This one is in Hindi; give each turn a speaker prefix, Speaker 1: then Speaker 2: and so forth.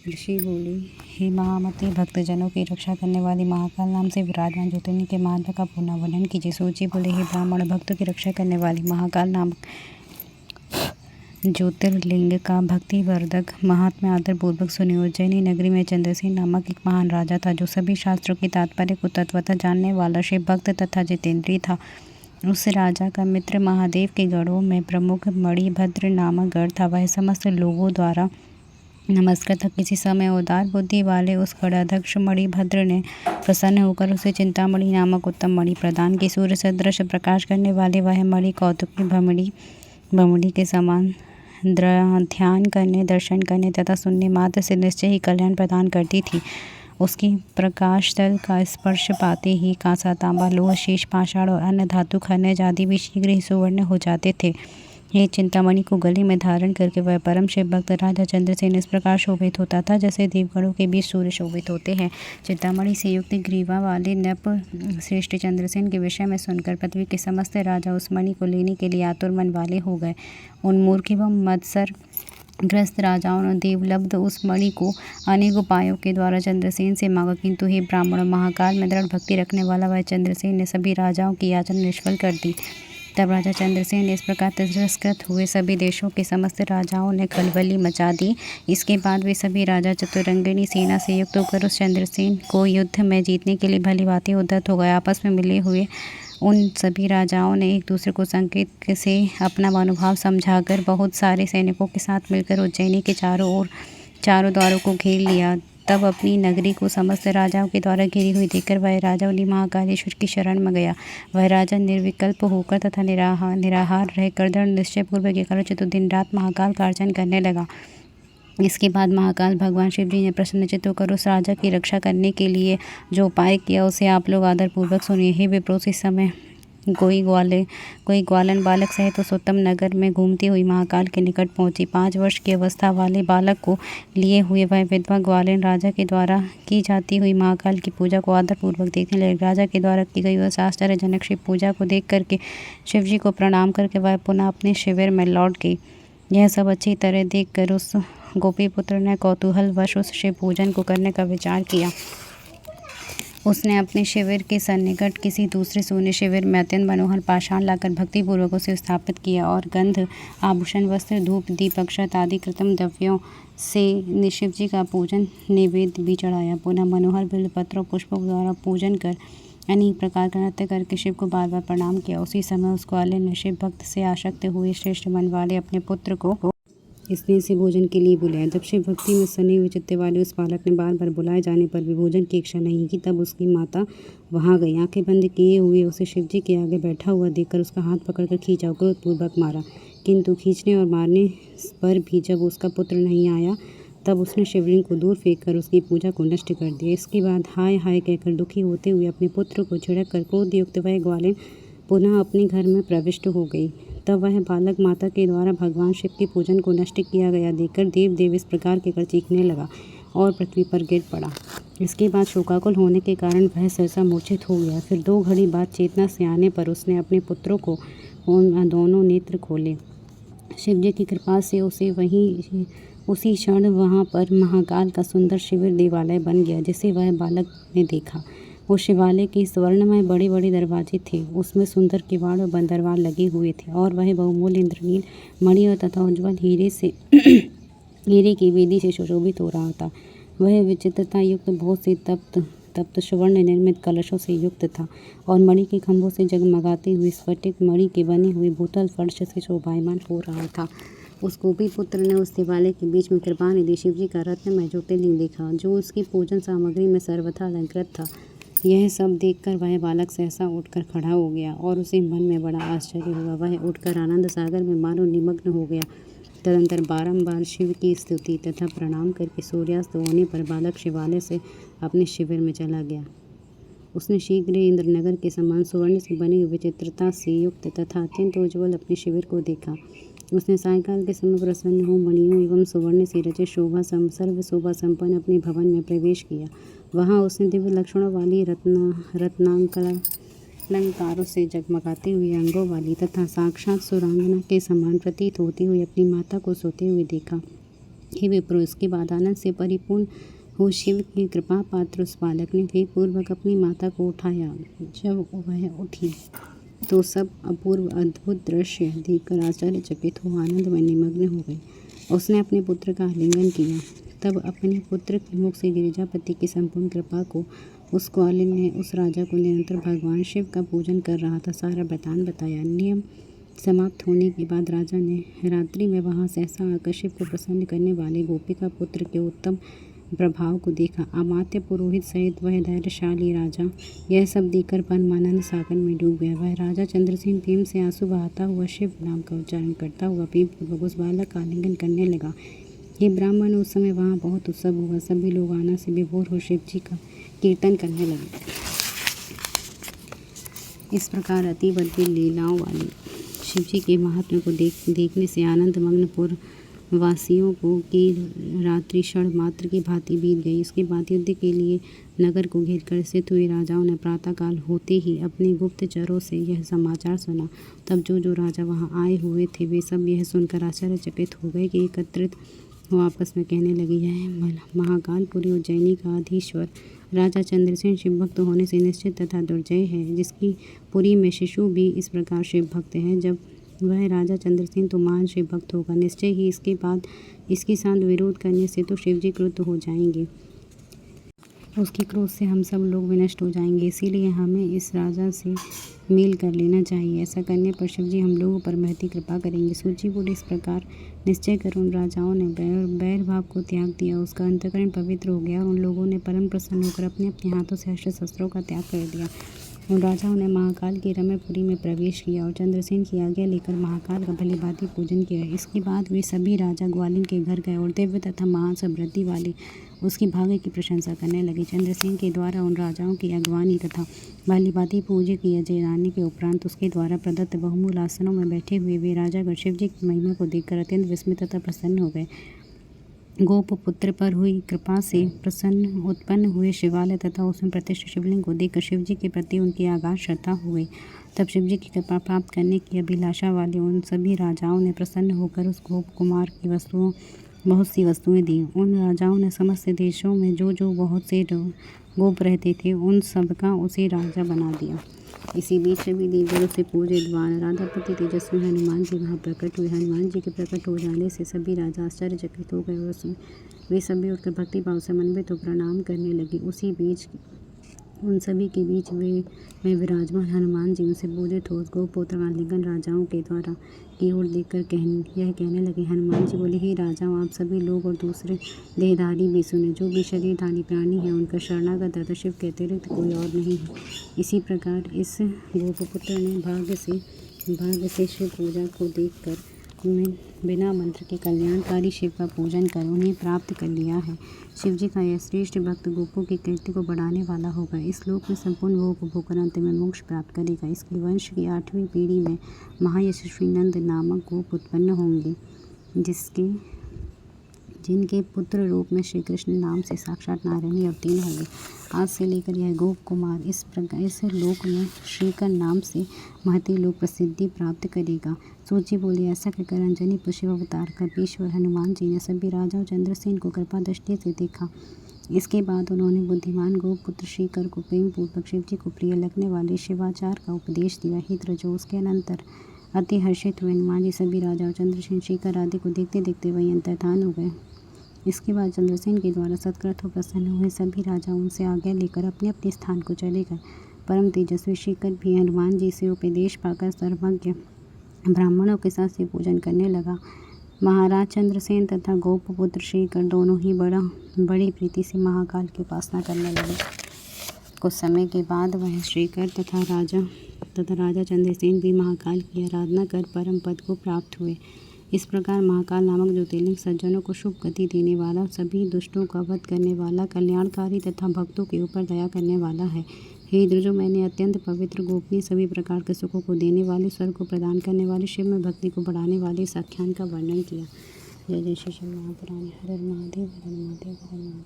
Speaker 1: ऋषि बोले, हे महामते, भक्तजनों की रक्षा करने वाली महाकाल नाम से विराजमान ज्योतिर्लिंग के महत्व का पूर्ण वर्णन कीजिए। सूची बोले, हे ब्राह्मण, भक्तों की रक्षा करने वाली महाकाल नाम ज्योतिर्लिंग का भक्ति वर्धक महात्म्य आदर पूर्वक सुनिए। उज्जैनी नगरी में चंद्रसेन नामक एक महान राजा था, जो सभी शास्त्रों की तात्पर्य को तत्वतः जानने वाला शिव भक्त तथा जितेंद्रिय था। उस राजा का मित्र महादेव के गढ़ों में प्रमुख मणिभद्र नामक गढ़ था। वह समस्त लोगों द्वारा नमस्कार था। किसी समय उदार बुद्धि वाले उस गढ़ाध्यक्ष मणिभद्र ने प्रसन्न होकर उसे चिंतामणि नामक उत्तम मणि प्रदान की। सूर्य सदृश प्रकाश करने वाले वह मणि कौतुक भमड़ी के समान ध्यान करने, दर्शन करने तथा सुनने मात्र से निश्चय ही कल्याण प्रदान करती थी। उसकी प्रकाश तल का स्पर्श पाते ही कांसा, तांबा, लोह, शीश, पाषाण और अन्य धातु खनिज आदि भी शीघ्र ही सुवर्ण हो जाते थे। ये चिंतामणि को गले में धारण करके वह परम शिव भक्त राजा चंद्रसेन इस प्रकार शोभित होता था, जैसे देवगणों के बीच सूर्य शोभित होते हैं। चिंतामणि से युक्त ग्रीवा वाले नप श्रेष्ठ चंद्रसेन के विषय में सुनकर पृथ्वी के समस्त राजा उस मणि को लेने के लिए आतुर मन वाले हो गए। उन मूर्ख एवं मत्सर ग्रस्त राजाओं ने देवलब्ध उस मणि को अनेक उपायों के द्वारा चंद्रसेन से मांगा, किंतु हे ब्राह्मण, महाकाल में दृढ़ भक्ति रखने वाला वह चंद्रसेन ने सभी राजाओं की याचना निष्फल कर दी। तब राजा चंद्रसेन इस प्रकार तिरस्कृत हुए। सभी देशों के समस्त राजाओं ने खलबली मचा दी। इसके बाद वे सभी राजा चतुरंगिणी सेना से युक्त होकर उस चंद्रसेन को युद्ध में जीतने के लिए भली भांति उद्यत हो गए। आपस में मिले हुए उन सभी राजाओं ने एक दूसरे को संकेत से अपना मनोभाव समझाकर बहुत सारे सैनिकों के साथ मिलकर उज्जैनी के चारों द्वारों को घेर लिया। तब अपनी नगरी को समस्त राजाओं के द्वारा घिरी हुई देखकर वह राजा उन्हीं महाकालेश्वर की शरण में गया। वह राजा निर्विकल्प होकर तथा निराहार रहकर दृढ़ निश्चय पूर्वक एकाग्रचित्त दिन रात महाकाल का अर्चन करने लगा। इसके बाद महाकाल भगवान शिव जी ने प्रसन्नचित्त होकर उस राजा की रक्षा करने के लिए जो उपाय किया उसे आप लोग आदरपूर्वक सुनिए। हे विप्रोस, इस समय कोई ग्वालन बालक सहित उस उत्तम नगर में घूमती हुई महाकाल के निकट पहुंची। 5 वर्ष की अवस्था वाले बालक को लिए हुए वह विधवा ग्वालन राजा के द्वारा की जाती हुई महाकाल की पूजा को आदरपूर्वक देखने लगे। राजा के द्वारा की गई उस आश्चर्यजनक शिव पूजा को देख करके शिव जी को प्रणाम करके वह पुनः अपने शिविर में लौट गई। यह सब अच्छी तरह देखकर उस गोपीपुत्र ने कौतूहलवश उस शिव पूजन को करने का विचार किया। उसने अपने शिविर के सन्निकट किसी दूसरे सोने शिविर में अत्यंत मनोहर पाषाण लाकर भक्तिपूर्वक उसे स्थापित किया और गंध, आभूषण, वस्त्र, धूप, दीप, अक्षत आदि कृत्रिम द्रव्यों से शिव जी का पूजन नैवेद्य भी चढ़ाया। पुनः मनोहर बिल्वपत्रों पुष्पों द्वारा पूजन कर अनेक प्रकार का नृत्य करके शिव को बार बार प्रणाम किया। उसी समय उस ग्वालिन ने शिव भक्त से आसक्त हुए श्रेष्ठ मन वाले अपने पुत्र को स्नेह से भोजन के लिए बुलाया। जब शिव भक्ति में सने हुए चित्ते वाले उस बालक ने बार बार बुलाए जाने पर भी भोजन की इच्छा नहीं की, तब उसकी माता वहां गई। आंखें बंद किए हुए उसे शिव जी के आगे बैठा हुआ देखकर उसका हाथ पकड़कर खींचा, क्रोधपूर्वक मारा। किंतु खींचने और मारने पर भी जब उसका पुत्र नहीं आया, तब उसने शिवलिंग को दूर फेंक कर उसकी पूजा को नष्ट कर दिया। इसके बाद हाय हाय कहकर दुखी होते हुए अपने पुत्र को छिड़क कर क्रोधयुक्त वह ग्वालिन पुनः अपने घर में प्रविष्ट हो गई। तब वह बालक माता के द्वारा भगवान शिव के पूजन को नष्ट किया गया देखकर देव इस प्रकार कहकर चीखने लगा और पृथ्वी पर गिर पड़ा। इसके बाद शोकाकुल होने के कारण वह सहसा मूर्छित हो गया। फिर 2 घड़ी बाद चेतना से आने पर उसने अपने पुत्रों को दोनों नेत्र खोले। शिव जी की कृपा से उसी क्षण वहाँ पर महाकाल का सुंदर शिविर देवालय बन गया, जिसे वह बालक ने देखा। उस शिवालय के स्वर्ण में बड़े बड़े दरवाजे थे, उसमें सुंदर किवाड़ और बंदरवाल लगे हुए थे और वह बहुमूल्य इंद्रनील मणि और तथा उज्ज्वल हीरे की वेदी से सुशोभित हो रहा था। वह विचित्रता युक्त बहुत से तप्त सुवर्ण निर्मित कलशों से युक्त था और मणि के खंभों से जगमगाते हुए स्फटिक मणि के बने हुए भूतल फर्श से शोभायमान हो रहा था। उस गोपीपुत्र ने उस देवालय के बीच में कृपा निधि शिव जी का रत्नमय ज्योतिर्लिंग देखा, जो उसकी पूजन सामग्री में सर्वथा अलंकृत था। यह सब देखकर वह बालक सहसा उठकर खड़ा हो गया और उसे मन में बड़ा आश्चर्य हुआ। वह उठकर आनंद सागर में मानो निमग्न हो गया। तदंतर बारंबार शिव की स्तुति तथा प्रणाम करके सूर्यास्त होने पर बालक शिवालय से अपने शिविर में चला गया। उसने शीघ्र इंद्रनगर के समान सुवर्ण से बनी हुई विचित्रता से युक्त तथा अत्यंत उज्ज्वल अपने शिविर को देखा। उसने सायंकाल के समय प्रसन्न हो मणियों एवं सुवर्ण से रचित सर्व शोभा संपन्न अपने भवन में प्रवेश किया। वहाँ उसने दिव्य लक्षणों वाली रत्नालंकारों से जगमगाते हुए अंगों वाली तथा साक्षात सुरांगना के समान प्रतीत होती हुई अपनी माता को सोते हुए देखा। हे विप्रो, इसके बाद आनंद से परिपूर्ण हो शिव की कृपा पात्र उस बालक ने वेग पूर्वक अपनी माता को उठाया। जब वह उठी तो सब अपूर्व अद्भुत दृश्य देखकर आश्चर्यचकित हो आनंद में निमग्न हो गए। उसने अपने पुत्र का आलिंगन किया। तब अपने पुत्र के मुख से गिरिजापति की संपूर्ण कृपा को उस ग्वालिन ने उस राजा को निरंतर भगवान शिव का पूजन कर रहा था सारा वृतांत बताया। नियम समाप्त होने के बाद राजा ने रात्रि में वहां सहसा आकर शिव को प्रसन्न करने वाले गोपिका पुत्र के उत्तम प्रभाव को देखा। अमात्य पुरोहित सहित वह धैर्यशाली राजा यह सब देखकर परमानंद सागर में डूब गया। वह राजा चंद्रसेन प्रेम से आंसू बहाता हुआ शिव नाम का उच्चारण करता हुआ प्रेम पूर्वक उस बालक का आलिंगन करने लगा। ये ब्राह्मण, उस समय वहाँ बहुत उत्सव हुआ। सभी लोग आनंद से विभोर हो शिव जी का कीर्तन करने लगे। इस प्रकार अति अद्भुत लीलाओं वाली शिव जी के महात्म्य को देखने से आनंद मग्नपुर वासियों को की रात्रि क्षण मात्र की भांति बीत गई। इसके बाद युद्ध के लिए नगर को घेरकर स्थित हुए राजाओं ने प्रातःकाल होते ही अपने गुप्तचरों से यह समाचार सुना। तब जो राजा वहां आए हुए थे वे सब यह सुनकर आश्चर्यचकित हो गए कि एकत्रित हो आपस में कहने लगे, यह महाकालपुरी उज्जैनी का अधीश्वर राजा चंद्रसेन शिव भक्त होने से निश्चित तथा दुर्जय है, जिसकी पुरी में शिशु भी इस प्रकार शिव भक्त है। जब वह राजा चंद्रसेन तो महान शिव भक्त होगा, निश्चय ही इसके बाद इसके साथ विरोध करने से तो शिवजी क्रुद्ध हो जाएंगे, उसके क्रोध से हम सब लोग विनष्ट हो जाएंगे। इसीलिए हमें इस राजा से मेल कर लेना चाहिए। ऐसा करने पर शिवजी हम लोगों पर महती कृपा करेंगे। सूची बोले, इस प्रकार निश्चय कर उन राजाओं ने बैर भाव को त्याग दिया। उसका अंतःकरण पवित्र हो गया और उन लोगों ने परम प्रसन्न होकर अपने अपने हाथों से अस्त्र शस्त्रों का त्याग कर दिया। उन राजाओं ने महाकाल की रमयपुरी में प्रवेश किया और चंद्रसेन की आज्ञा लेकर महाकाल का भलीभांति पूजन किया। इसके बाद वे सभी राजा ग्वालिन के घर गए और दिव्य तथा महान समृद्धि वाले उसकी भाग्य की प्रशंसा करने लगे। चंद्रसेन के द्वारा उन राजाओं की अगवानी तथा भलीभांति पूजा किया जाने के उपरांत उसके द्वारा प्रदत्त बहुमूल आसनों में बैठे हुए वे राजागण शिवजी की महिमा को देखकर अत्यंत विस्मित तथा प्रसन्न हो गए। गोपपुत्र पर हुई कृपा से प्रसन्न उत्पन्न हुए शिवालय तथा उसमें प्रतिष्ठित शिवलिंग को देखकर शिवजी के प्रति उनकी अगाध श्रद्धा हो गई। तब शिवजी की कृपा प्राप्त करने की अभिलाषा वाले उन सभी राजाओं ने प्रसन्न होकर उस गोप कुमार की बहुत सी वस्तुएं दी। उन राजाओं ने समस्त देशों में जो बहुत से गोप रहते थे उन सबका उसे राजा बना दिया। इसी बीच सभी देवगणों से पूजे द्वारा राधापति तेजस्वी हनुमान जी वहाँ प्रकट हुए। हनुमान जी के प्रकट हो जाने से सभी राजा आश्चर्यचकित हो गए और वे सभी उठकर भक्ति भाव समन्वित तो प्रणाम करने लगे। उसी बीच उन सभी के बीच में विराजमान हनुमान जी उनसे पूजित हो गोपुत्र आलिंगन राजाओं के द्वारा की ओर देखकर यह कहने लगे। हनुमान जी बोले, हे राजाओं, आप सभी लोग और दूसरे देहधारी भी सुने। जो भी शरीरधारी प्राणी है उनका शरणागत तथा शिव के अतिरिक्त कोई और नहीं है। इसी प्रकार इस गोपपुत्र ने भाग्य से शिव पूजा को देखकर बिना मंत्र के कल्याणकारी शिव का पूजन कर उन्हें प्राप्त कर लिया है। शिव जी का यह श्रेष्ठ भक्त गोपों की कीर्ति को बढ़ाने वाला होगा। इस लोक में संपूर्ण भोग भोकर अंत में मोक्ष प्राप्त करेगा। इसके वंश की 8वीं पीढ़ी में महायशस्वी नंद नामक गोप उत्पन्न होंगे, जिनके पुत्र रूप में श्री कृष्ण नाम से साक्षात नारायण ही अवतीर्ण होंगे। आज से लेकर यह गोप कुमार इस लोक में श्रीकर नाम से महती लोक प्रसिद्धि प्राप्त करेगा। सूची बोली, ऐसा कहकर अंजनी पुष्प अवतार कपीश्वर हनुमान जी ने सभी राजाओं चंद्रसेन को कृपा दृष्टि से देखा। इसके बाद उन्होंने बुद्धिमान गोपुत्र श्रीकर को प्रेम पूर्वक शिव जी को प्रिय लगने वाले शिवाचार का उपदेश दिया। हित्र जो उसके अनंतर अति हर्षित हुए। हनुमान जी सभी राजाओं चंद्रसेन श्रीकर आदि को देखते देखते वही अंतर्धान हो गए। इसके बाद चंद्रसेन के द्वारा सत्कृत हो प्रसन्न हुए सभी राजा उनसे आज्ञा लेकर अपने अपने स्थान को चले गए। परम तेजस्वी श्रीकर भी हनुमान जी से उपदेश पाकर सर्वज्ञ ब्राह्मणों के साथ से पूजन करने लगा। महाराज चंद्रसेन तथा गोपपुत्र श्रीकर दोनों ही बड़ी प्रीति से महाकाल की उपासना करने लगे। कुछ समय के बाद वह श्रीकर तथा राजा चंद्रसेन भी महाकाल की आराधना कर परम पद को प्राप्त हुए। इस प्रकार महाकाल नामक ज्योतिर्लिंग सज्जनों को शुभ गति देने वाला, सभी दुष्टों का वध करने वाला, कल्याणकारी तथा भक्तों के ऊपर दया करने वाला है। हे इंद्र, मैंने अत्यंत पवित्र गोपनीय सभी प्रकार के सुखों को देने वाले, स्वर्ग को प्रदान करने वाले, शिव में भक्ति को बढ़ाने वाले इस आख्यान का वर्णन किया। जय जय श्री शिव महापुराण। हर हर महादेव, हर हर महादेव, हर हर महादेव।